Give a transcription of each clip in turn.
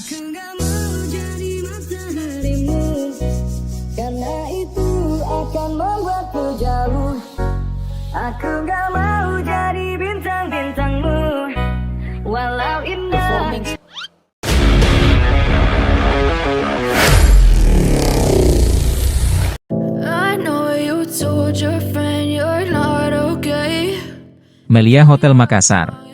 Aku gak mau jadi mataharimu, karena itu akan membuatku jauh. Aku gak mau jadi bintang-bintangmu, walau indah. I know you told your friend you're not okay. Melia Hotel Makassar.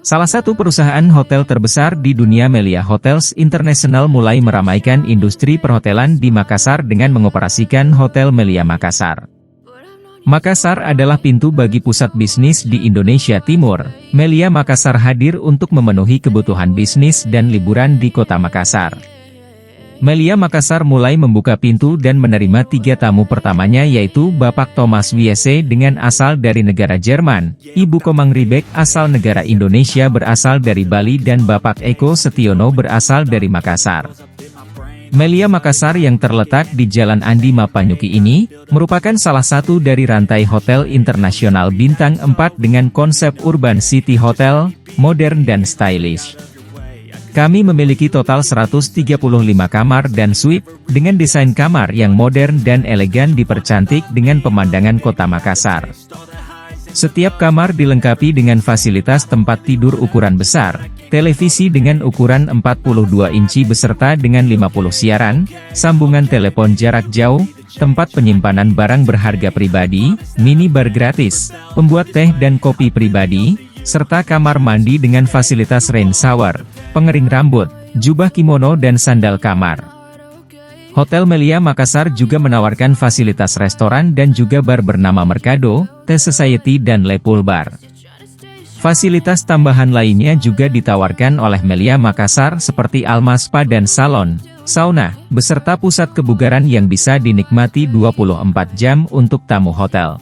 Salah satu perusahaan hotel terbesar di dunia, Melia Hotels International, mulai meramaikan industri perhotelan di Makassar dengan mengoperasikan Hotel Melia Makassar. Makassar adalah pintu bagi pusat bisnis di Indonesia Timur. Melia Makassar hadir untuk memenuhi kebutuhan bisnis dan liburan di kota Makassar. Melia Makassar mulai membuka pintu dan menerima 3 tamu pertamanya, yaitu Bapak Thomas Wiese dengan asal dari negara Jerman, Ibu Komang Ribek asal negara Indonesia berasal dari Bali, dan Bapak Eko Setiono berasal dari Makassar. Melia Makassar yang terletak di Jalan Andi Mapanyuki ini, merupakan salah satu dari rantai hotel internasional bintang 4 dengan konsep Urban City Hotel, modern dan stylish. Kami memiliki total 135 kamar dan suite, dengan desain kamar yang modern dan elegan dipercantik dengan pemandangan kota Makassar. Setiap kamar dilengkapi dengan fasilitas tempat tidur ukuran besar, televisi dengan ukuran 42 inci beserta dengan 50 siaran, sambungan telepon jarak jauh, tempat penyimpanan barang berharga pribadi, minibar gratis, pembuat teh dan kopi pribadi, serta kamar mandi dengan fasilitas rain shower, pengering rambut, jubah kimono dan sandal kamar. Hotel Melia Makassar juga menawarkan fasilitas restoran dan juga bar bernama Mercado, Tea Society dan Le Pool Bar. Fasilitas tambahan lainnya juga ditawarkan oleh Melia Makassar seperti Alma Spa dan Salon, sauna, beserta pusat kebugaran yang bisa dinikmati 24 jam untuk tamu hotel.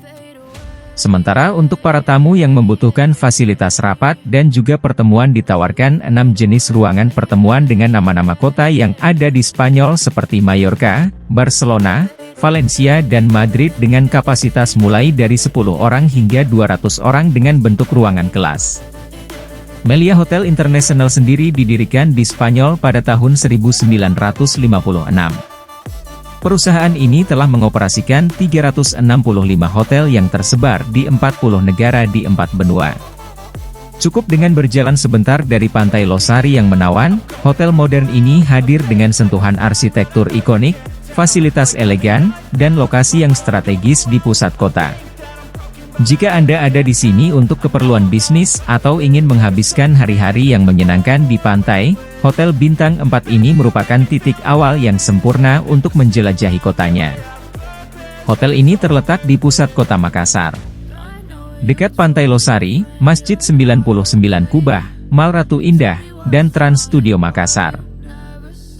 Sementara untuk para tamu yang membutuhkan fasilitas rapat dan juga pertemuan ditawarkan 6 jenis ruangan pertemuan dengan nama-nama kota yang ada di Spanyol seperti Mallorca, Barcelona, Valencia dan Madrid dengan kapasitas mulai dari 10 orang hingga 200 orang dengan bentuk ruangan kelas. Melia Hotel International sendiri didirikan di Spanyol pada tahun 1956. Perusahaan ini telah mengoperasikan 365 hotel yang tersebar di 40 negara di 4 benua. Cukup dengan berjalan sebentar dari Pantai Losari yang menawan, hotel modern ini hadir dengan sentuhan arsitektur ikonik, fasilitas elegan, dan lokasi yang strategis di pusat kota. Jika Anda ada di sini untuk keperluan bisnis atau ingin menghabiskan hari-hari yang menyenangkan di pantai, Hotel Bintang 4 ini merupakan titik awal yang sempurna untuk menjelajahi kotanya. Hotel ini terletak di pusat kota Makassar. Dekat Pantai Losari, Masjid 99 Kubah, Mall Ratu Indah, dan Trans Studio Makassar.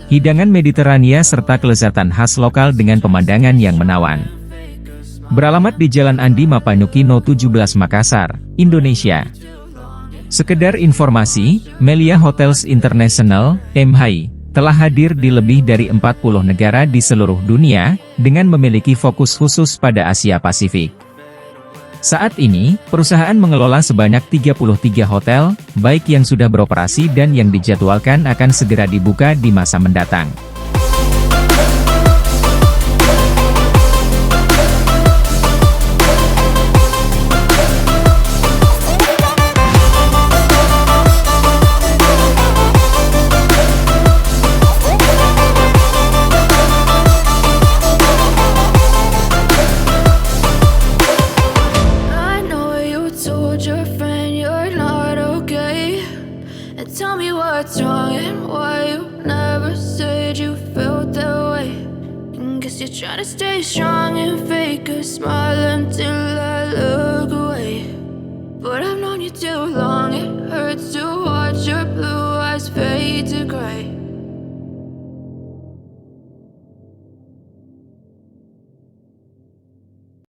Hidangan Mediterania serta kelezatan khas lokal dengan pemandangan yang menawan. Beralamat di Jalan Andi Mapanyuki No 17 Makassar, Indonesia. Sekedar informasi, Melia Hotels International, MHI, telah hadir di lebih dari 40 negara di seluruh dunia, dengan memiliki fokus khusus pada Asia Pasifik. Saat ini, perusahaan mengelola sebanyak 33 hotel, baik yang sudah beroperasi dan yang dijadwalkan akan segera dibuka di masa mendatang. Tell me what's wrong and why you never said you felt that way. Guess you're trying to stay strong and fake a smile until I look away. But I've known you too long, it hurts.